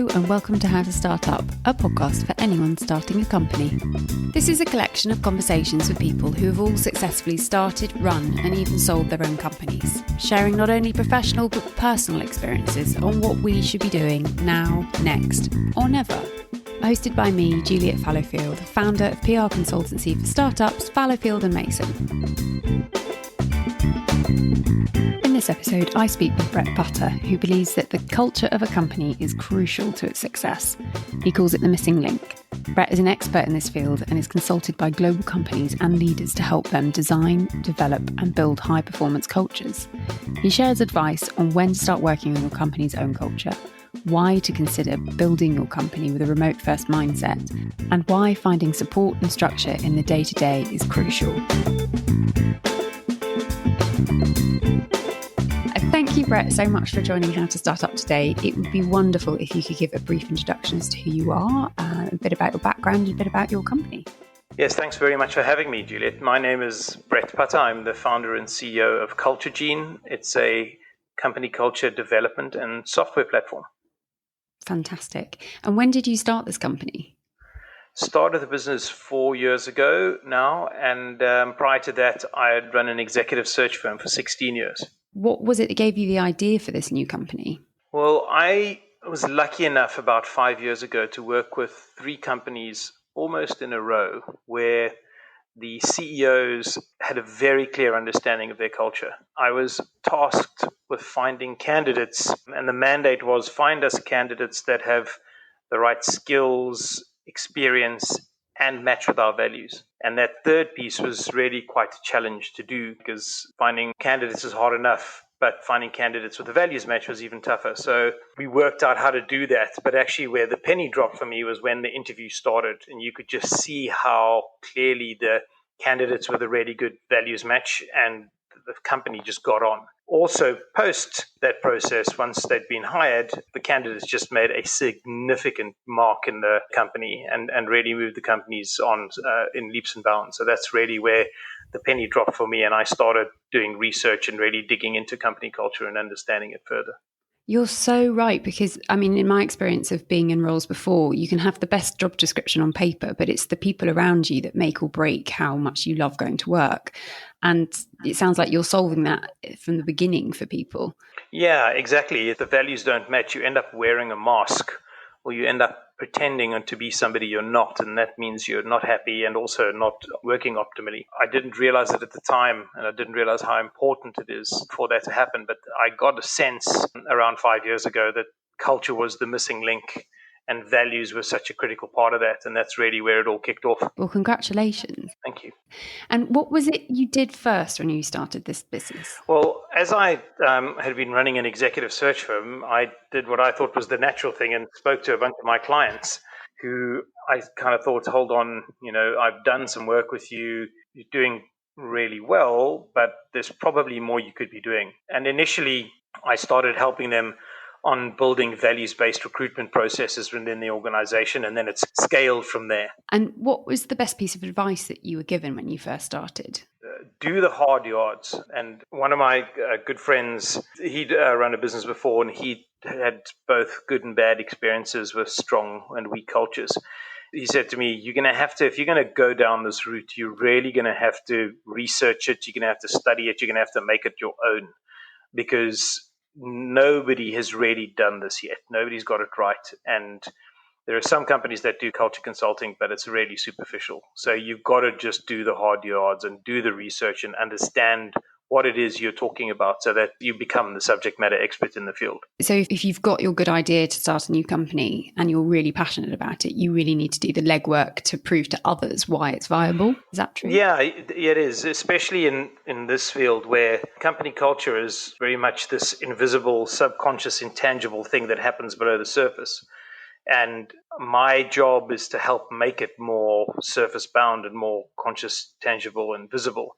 Hello and welcome to How to Start Up, a podcast for anyone starting a company. This is a collection of conversations with people who have all successfully started, run and even sold their own companies, sharing not only professional but personal experiences on what we should be doing now, next or never. Hosted by me, Juliet Fallowfield, founder of PR consultancy for startups Fallowfield and Mason. In this episode, I speak with Brett Butter, who believes that the culture of a company is crucial to its success. He calls it the missing link. Brett is an expert in this field and is consulted by global companies and leaders to help them design, develop and build high-performance cultures. He shares advice on when to start working on your company's own culture, why to consider building your company with a remote-first mindset, and why finding support and structure in the day-to-day is crucial. Thank you, Brett, so much for joining How to Start Up today. It would be wonderful if you could give a brief introduction as to who you are, a bit about your background, a bit about your company. Yes, thanks very much for having me, Juliet. My name is Brett Butter. I'm the founder and CEO of CultureGene. It's a company culture development and software platform. Fantastic. And when did you start this company? Started the business 4 years ago now, and prior to that, I had run an executive search firm for 16 years. What was it that gave you the idea for this new company? Well, I was lucky enough about 5 years ago to work with 3 companies almost in a row where the CEOs had a very clear understanding of their culture. I was tasked with finding candidates, and the mandate was find us candidates that have the right skills, experience, and match with our values. And that third piece was really quite a challenge to do because finding candidates is hard enough, but finding candidates with a values match was even tougher. So we worked out how to do that. But actually where the penny dropped for me was when the interview started, and you could just see how clearly the candidates with a really good values match and the company just got on. Also, post that process, once they'd been hired, the candidates just made a significant mark in the company and really moved the companies on in leaps and bounds. So that's really where the penny dropped for me, and I started doing research and really digging into company culture and understanding it further. You're so right, because, I mean, in my experience of being in roles before, you can have the best job description on paper, but it's the people around you that make or break how much you love going to work. And it sounds like you're solving that from the beginning for people. Yeah, exactly. If the values don't match, you end up wearing a mask, or you end up pretending to be somebody you're not, and that means you're not happy and also not working optimally. I didn't realize it at the time, and I didn't realize how important it is for that to happen, but I got a sense around 5 years ago that culture was the missing link and values were such a critical part of that, and that's really where it all kicked off. Well, congratulations. Thank you. And what was it you did first when you started this business? Well, as I had been running an executive search firm, I did what I thought was the natural thing and spoke to a bunch of my clients who I kind of thought, hold on, I've done some work with you, you're doing really well, but there's probably more you could be doing. And initially, I started helping them on building values-based recruitment processes within the organization, and then it's scaled from there. And what was the best piece of advice that you were given when you first started? Do the hard yards. And one of my good friends, he'd run a business before, and he had both good and bad experiences with strong and weak cultures. He said to me, you're going to have to, if you're going to go down this route, you're really going to have to research it, you're going to have to study it, you're going to have to make it your own, because nobody has really done this yet. Nobody's got it right. And there are some companies that do culture consulting, but it's really superficial. So you've got to just do the hard yards and do the research and understand what it is you're talking about so that you become the subject matter expert in the field. So if you've got your good idea to start a new company and you're really passionate about it, you really need to do the legwork to prove to others why it's viable. Is that true? Yeah, it is, especially in this field where company culture is very much this invisible, subconscious, intangible thing that happens below the surface. And my job is to help make it more surface bound and more conscious, tangible, and visible.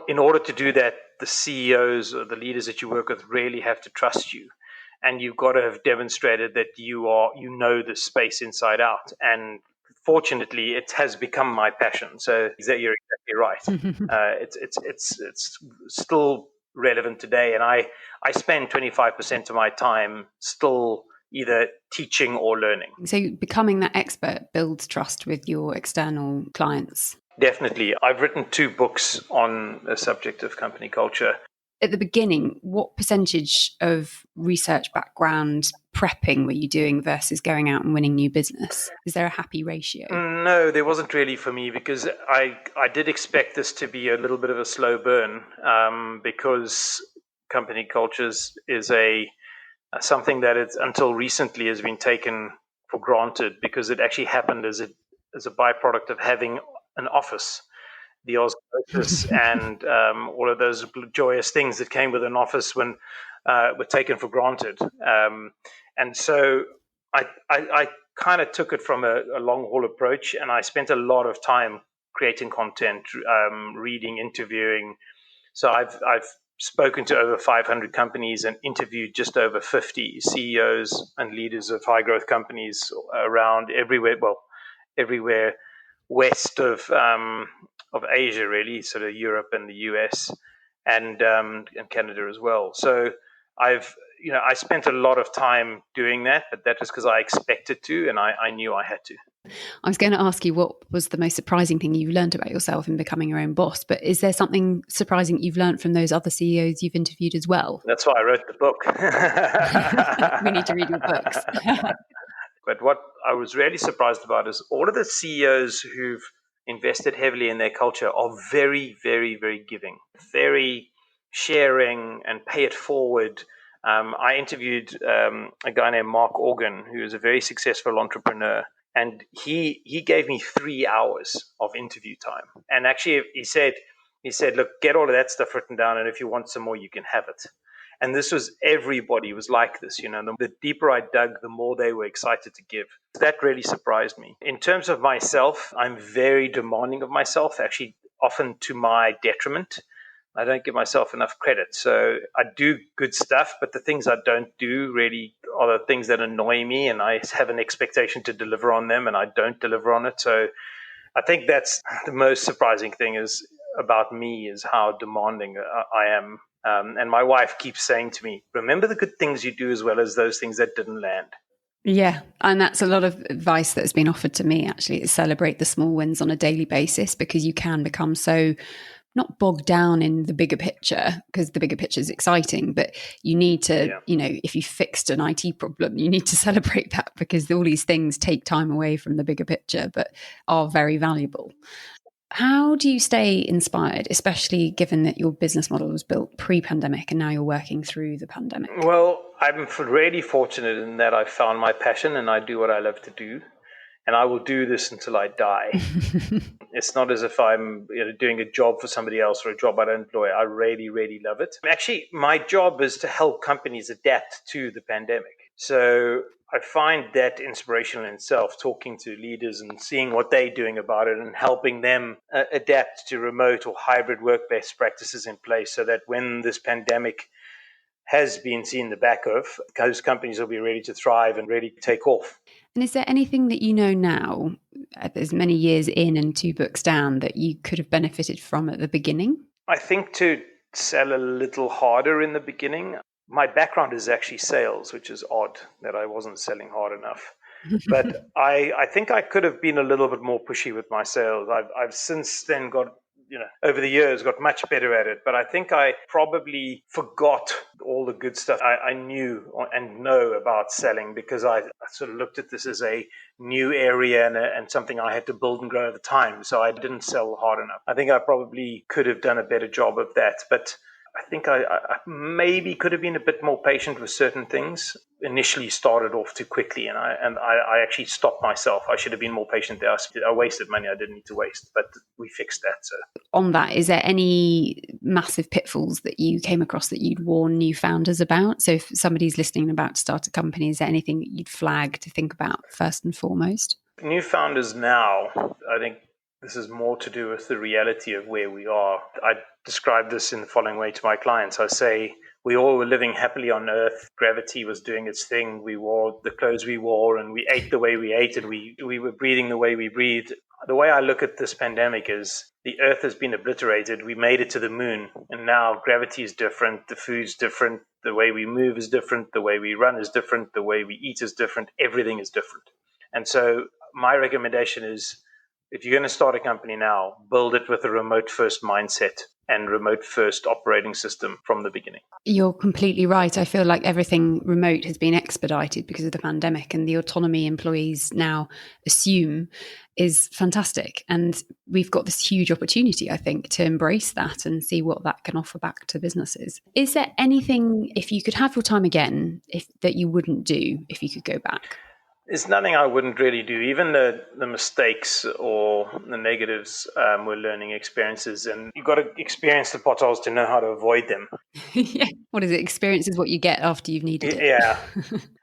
In order to do that, the CEOs or the leaders that you work with really have to trust you. And you've got to have demonstrated that you know the space inside out. And fortunately, it has become my passion. So you're exactly right. It's still relevant today. And I spend 25% of my time still either teaching or learning. So becoming that expert builds trust with your external clients. Definitely. I've written 2 books on the subject of company culture. At the beginning, what percentage of research background prepping were you doing versus going out and winning new business? Is there a happy ratio? No, there wasn't really for me, because I did expect this to be a little bit of a slow burn, because company cultures is something that it's until recently has been taken for granted, because it actually happened as a byproduct of having an office, the osmosis and all of those joyous things that came with an office when were taken for granted. And so I kind of took it from a long haul approach, and I spent a lot of time creating content, reading, interviewing. So I've spoken to over 500 companies and interviewed just over 50 CEOs and leaders of high growth companies around everywhere. Well, everywhere west of Asia, really, sort of Europe and the US and Canada as well. So I spent a lot of time doing that, but that was because I expected to, and I knew I had to. I was going to ask you what was the most surprising thing you've learned about yourself in becoming your own boss, but is there something surprising you've learned from those other CEOs you've interviewed as well? That's why I wrote the book. We need to read your books. But what I was really surprised about is all of the CEOs who've invested heavily in their culture are very, very, very giving, very sharing and pay it forward. I interviewed a guy named Mark Organ, who is a very successful entrepreneur. And he gave me 3 hours of interview time. And actually, he said, look, get all of that stuff written down, and if you want some more, you can have it. And this was, everybody was like this, the deeper I dug, the more they were excited to give. That really surprised me. In terms of myself, I'm very demanding of myself, actually often to my detriment. I don't give myself enough credit. So I do good stuff, but the things I don't do really are the things that annoy me, and I have an expectation to deliver on them, and I don't deliver on it. So I think that's the most surprising thing is about me, is how demanding I am. And my wife keeps saying to me, remember the good things you do as well as those things that didn't land. Yeah, and that's a lot of advice that's been offered to me, actually, is celebrate the small wins on a daily basis, because you can become so not bogged down in the bigger picture, because the bigger picture is exciting, but you need to, if you fixed an IT problem, you need to celebrate that, because all these things take time away from the bigger picture, but are very valuable. How do you stay inspired, especially given that your business model was built pre-pandemic and now you're working through the pandemic? Well, I'm really fortunate in that I found my passion and I do what I love to do. And I will do this until I die. It's not as if I'm doing a job for somebody else or a job I don't enjoy. I really, really love it. Actually, my job is to help companies adapt to the pandemic. So I find that inspirational in itself, talking to leaders and seeing what they're doing about it and helping them adapt to remote or hybrid work best practices in place, so that when this pandemic has been seen the back of, those companies will be ready to thrive and really take off. And is there anything that you know now, as many years in and 2 books down, that you could have benefited from at the beginning? I think to sell a little harder in the beginning. My background is actually sales, which is odd that I wasn't selling hard enough. But I think I could have been a little bit more pushy with my sales. I've since then got, over the years, got much better at it. But I think I probably forgot all the good stuff I knew and know about selling, because I sort of looked at this as a new area and something I had to build and grow over time. So I didn't sell hard enough. I think I probably could have done a better job of that. But I think I maybe could have been a bit more patient with certain things. Initially started off too quickly, and I actually stopped myself. I should have been more patient there. I wasted money I didn't need to waste, but we fixed that. So on that, is there any massive pitfalls that you came across that you'd warn new founders about? So if somebody's listening and about to start a company, is there anything that you'd flag to think about first and foremost? New founders now, I think this is more to do with the reality of where we are. I describe this in the following way to my clients. I say, we all were living happily on Earth. Gravity was doing its thing. We wore the clothes we wore, and we ate the way we ate, and we were breathing the way we breathed. The way I look at this pandemic is the earth has been obliterated. We made it to the moon, and now gravity is different. The food's different. The way we move is different. The way we run is different. The way we eat is different. Everything is different. And so my recommendation is, if you're going to start a company now, build it with a remote first mindset and remote first operating system from the beginning. You're completely right. I feel like everything remote has been expedited because of the pandemic, and the autonomy employees now assume is fantastic. And we've got this huge opportunity, I think, to embrace that and see what that can offer back to businesses. Is there anything, if you could have your time again, that you wouldn't do if you could go back? There's nothing I wouldn't really do. Even the mistakes or the negatives were learning experiences, and you've got to experience the potholes to know how to avoid them. Yeah. What is it? Experience is what you get after you've needed it. Yeah.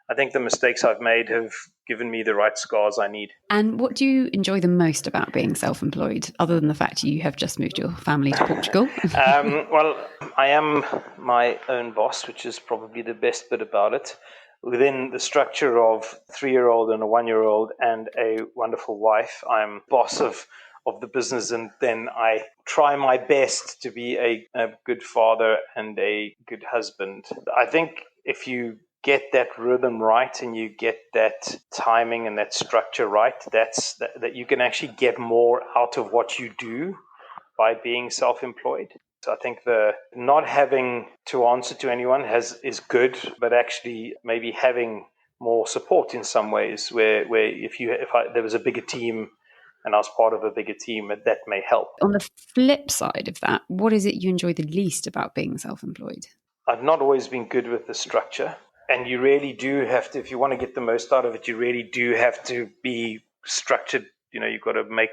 I think the mistakes I've made have given me the right scars I need. And what do you enjoy the most about being self-employed, other than the fact you have just moved your family to Portugal? Well, I am my own boss, which is probably the best bit about it. Within the structure of a 3-year-old and a 1-year-old and a wonderful wife, I'm boss of the business, and then I try my best to be a good father and a good husband. I think if you get that rhythm right and you get that timing and that structure right, that you can actually get more out of what you do by being self-employed. So I think the not having to answer to anyone is good, but actually maybe having more support in some ways, where there was a bigger team and I was part of a bigger team, that may help. On the flip side of that, what is it you enjoy the least about being self-employed? I've not always been good with the structure, and you really do have to, if you want to get the most out of it, you really do have to be structured. You've got to make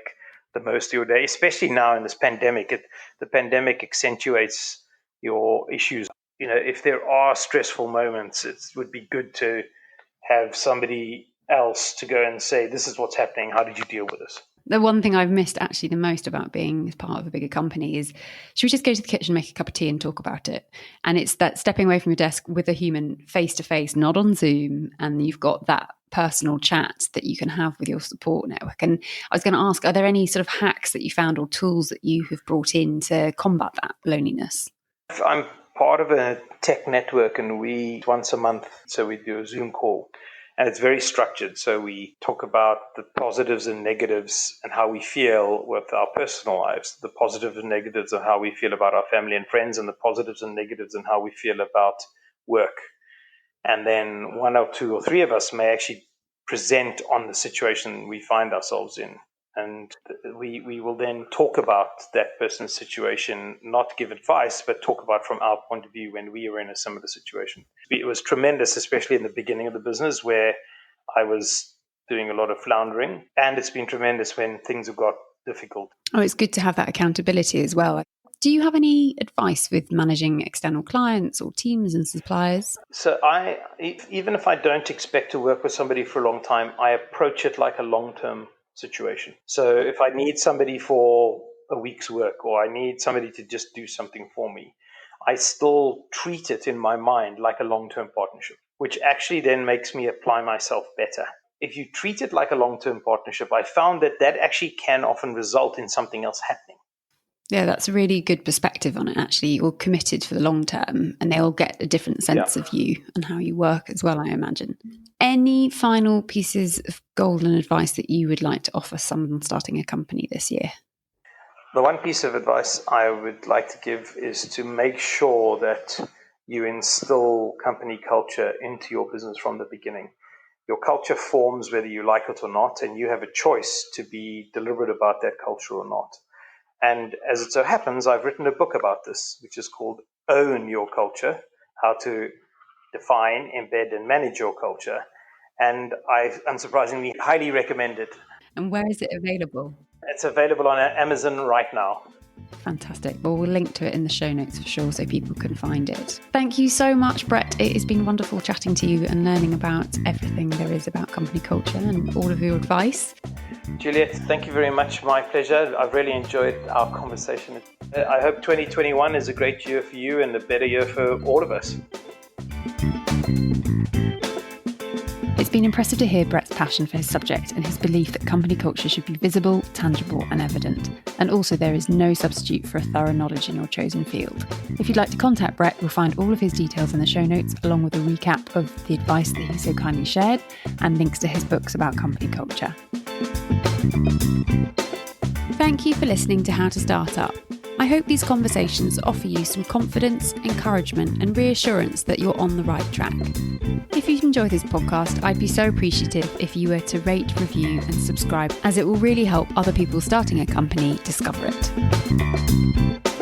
the most of your day, especially now in this pandemic. The pandemic accentuates your issues. If there are stressful moments, it would be good to have somebody else to go and say, this is what's happening. How did you deal with this? The one thing I've missed actually the most about being part of a bigger company is, should we just go to the kitchen, make a cup of tea and talk about it? And it's that stepping away from your desk with a human face to face, not on Zoom. And you've got that personal chat that you can have with your support network. And I was going to ask, are there any sort of hacks that you found or tools that you have brought in to combat that loneliness? I'm part of a tech network, and we once a month, so we do a Zoom call. And it's very structured. So we talk about the positives and negatives and how we feel with our personal lives, the positives and negatives of how we feel about our family and friends, and the positives and negatives and how we feel about work. And then 1 or 2 or 3 of us may actually present on the situation we find ourselves in. And we will then talk about that person's situation, not give advice, but talk about from our point of view when we were in a similar situation. It was tremendous, especially in the beginning of the business where I was doing a lot of floundering. And it's been tremendous when things have got difficult. Oh, it's good to have that accountability as well. Do you have any advice with managing external clients or teams and suppliers? So even if I don't expect to work with somebody for a long time, I approach it like a long-term situation. So if I need somebody for a week's work, or I need somebody to just do something for me, I still treat it in my mind like a long-term partnership, which actually then makes me apply myself better. If you treat it like a long-term partnership, I found that actually can often result in something else happening. Yeah, that's a really good perspective on it, actually. You're committed for the long term and they'll get a different sense of you and how you work as well, I imagine. Any final pieces of golden advice that you would like to offer someone starting a company this year? The one piece of advice I would like to give is to make sure that you instill company culture into your business from the beginning. Your culture forms whether you like it or not, and you have a choice to be deliberate about that culture or not. And as it so happens, I've written a book about this, which is called Own Your Culture, How to Define, Embed, and Manage Your Culture. And I, unsurprisingly, highly recommend it. And where is it available? It's available on Amazon right now. Fantastic. Well, we'll link to it in the show notes for sure so people can find it. Thank you so much, Brett. It has been wonderful chatting to you and learning about everything there is about company culture and all of your advice. Juliet, thank you very much. My pleasure. I've really enjoyed our conversation. I hope 2021 is a great year for you and a better year for all of us. It's been impressive to hear Brett's passion for his subject and his belief that company culture should be visible, tangible and evident. And also there is no substitute for a thorough knowledge in your chosen field. If you'd like to contact Brett, you'll find all of his details in the show notes, along with a recap of the advice that he so kindly shared and links to his books about company culture. Thank you for listening to How to Start Up. I hope these conversations offer you some confidence, encouragement and reassurance that you're on the right track. If you've enjoyed this podcast, I'd be so appreciative if you were to rate, review and subscribe, as it will really help other people starting a company discover it.